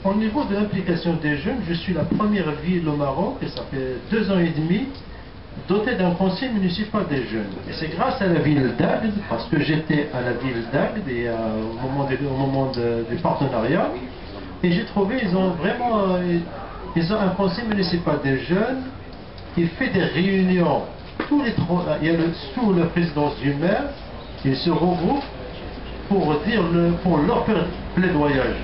Au niveau de l'implication des jeunes, je suis la première ville au Maroc, et ça fait 2 ans et demi, dotée d'un conseil municipal des jeunes. Et c'est grâce à la ville d'Agde, parce que j'étais à la ville d'Agde et au moment du partenariat, et j'ai trouvé, ils ont un conseil municipal des jeunes qui fait des réunions. Il y a sous la présidence du maire, ils se regroupent pour leur plaidoyage.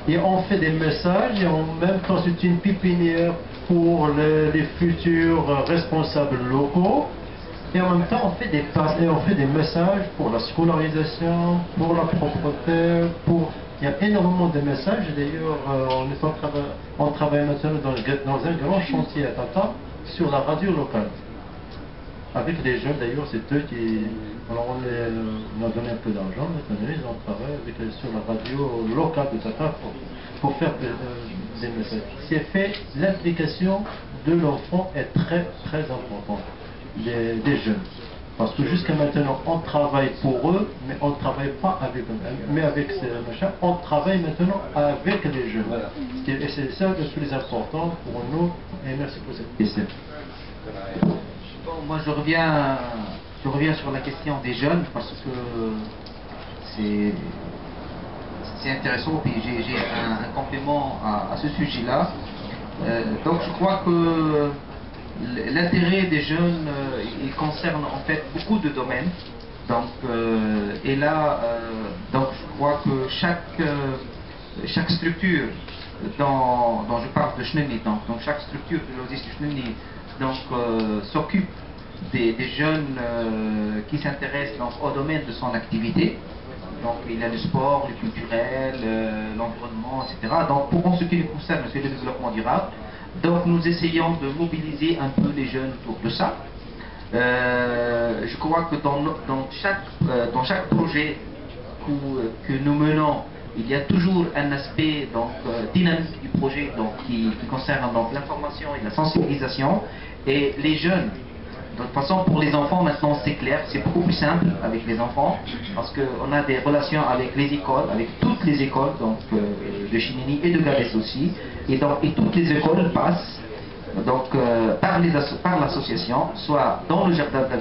Et on fait des messages, et en même temps c'est une pépinière pour les futurs responsables locaux. Et en même temps on fait des messages pour la scolarisation, pour la propreté, il y a énormément de messages. D'ailleurs on travaille maintenant dans un grand chantier à Tata sur la radio locale. Avec les jeunes d'ailleurs, c'est eux qui... Alors on a donné un peu d'argent, maintenant ils ont travaillé sur la radio locale de Tata pour faire des messages. C'est fait, l'implication de l'enfant est très très importante, des jeunes. Parce que jusqu'à maintenant, on travaille pour eux, mais on ne travaille pas avec eux. Mais avec ces machins, on travaille maintenant avec les jeunes. Voilà. Et c'est ça le plus important pour nous. Et merci pour cette question. Bon, moi je reviens sur la question des jeunes parce que c'est intéressant, puis j'ai un complément à ce sujet-là. Donc je crois que l'intérêt des jeunes, il concerne en fait beaucoup de domaines. Donc, et là, donc je crois que chaque structure dont je parle de Chneni, donc chaque structure de l'Oasis de Chneni s'occupe des jeunes qui s'intéressent au domaine de son activité. Donc il y a le sport, le culturel, l'environnement, etc. Donc pour ce qui nous concerne, c'est le développement durable. Donc nous essayons de mobiliser un peu les jeunes autour de ça. Je crois que dans chaque projet que nous menons, il y a toujours un aspect dynamique du projet qui concerne l'information et la sensibilisation. Et les jeunes, de toute façon pour les enfants maintenant c'est clair, c'est beaucoup plus simple avec les enfants parce qu'on a des relations avec les écoles, avec toutes les écoles de Chineni et de Gabès aussi, et toutes les écoles passent par l'association, soit dans le jardin de la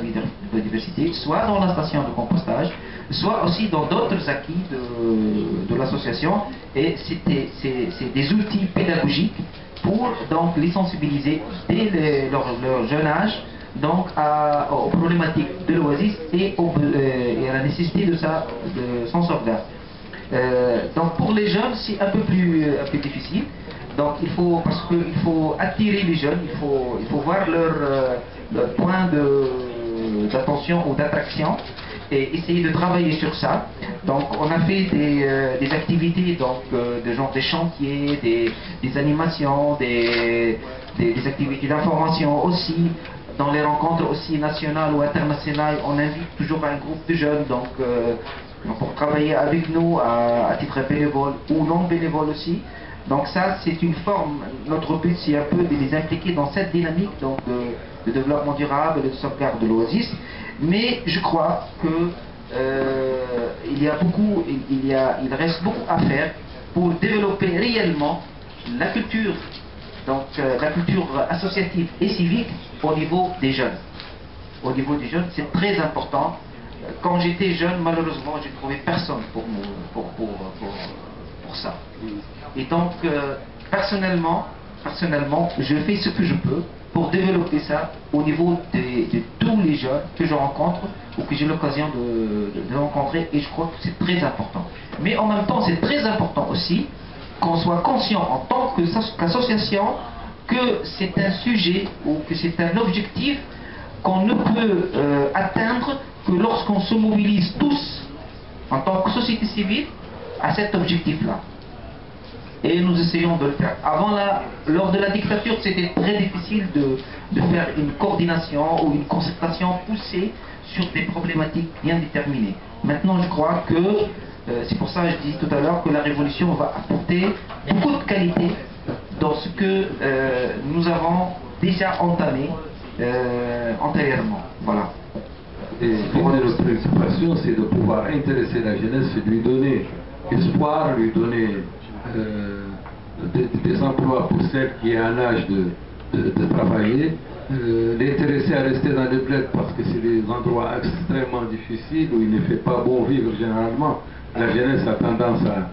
biodiversité, soit dans la station de compostage, soit aussi dans d'autres acquis de l'association. Et c'est des outils pédagogiques pour les sensibiliser dès leur jeune âge aux problématiques de l'oasis et à la nécessité de son sauvegarde. Donc pour les jeunes c'est un peu plus difficile. Donc parce qu'il faut attirer les jeunes, il faut voir leur point d'attention ou d'attraction et essayer de travailler sur ça. Donc on a fait des activités de genre des chantiers, des animations, des activités d'information aussi. Dans les rencontres aussi nationales ou internationales, on invite toujours un groupe de jeunes pour travailler avec nous à titre bénévole ou non bénévole aussi. Donc ça c'est une forme, notre but c'est un peu de les impliquer dans cette dynamique de développement durable et de sauvegarde de l'oasis. Mais je crois que il reste beaucoup à faire pour développer réellement la culture, la culture associative et civique au niveau des jeunes. Au niveau des jeunes, c'est très important. Quand j'étais jeune, malheureusement, j'ai trouvé personne pour ça. Et donc, personnellement, je fais ce que je peux pour développer ça au niveau de tous les jeunes que je rencontre ou que j'ai l'occasion de rencontrer, et je crois que c'est très important. Mais en même temps, c'est très important aussi qu'on soit conscient en tant qu'association que c'est un sujet ou que c'est un objectif qu'on ne peut atteindre que lorsqu'on se mobilise tous en tant que société civile à cet objectif-là. Et nous essayons de le faire. Lors de la dictature, c'était très difficile de faire une coordination ou une concertation poussée sur des problématiques bien déterminées. Maintenant, je crois que, c'est pour ça que je dis tout à l'heure que la révolution va apporter beaucoup de qualité dans ce que nous avons déjà entamé antérieurement. Voilà. Et une de nos préoccupations, c'est de pouvoir intéresser la jeunesse et lui donner espoir, lui donner des emplois pour celles qui ont un âge de travailler, l'intéresser à rester dans les bleds parce que c'est des endroits extrêmement difficiles où il ne fait pas bon vivre généralement. La jeunesse a tendance à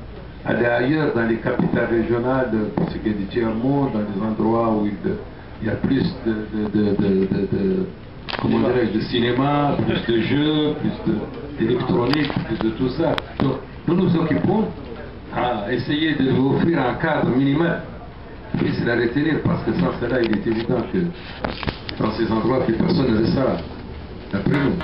aller ailleurs, dans les capitales régionales, pour ce qui est du tiers-monde, dans des endroits où il y a plus comment dirais-je, de cinéma, plus de jeux, plus d'électronique, plus de tout ça. Donc, nous nous occupons à essayer de lui offrir un cadre minimal qui puisse la retenir, parce que sans cela, il est évident que dans ces endroits, plus personne ne le saura. Après nous.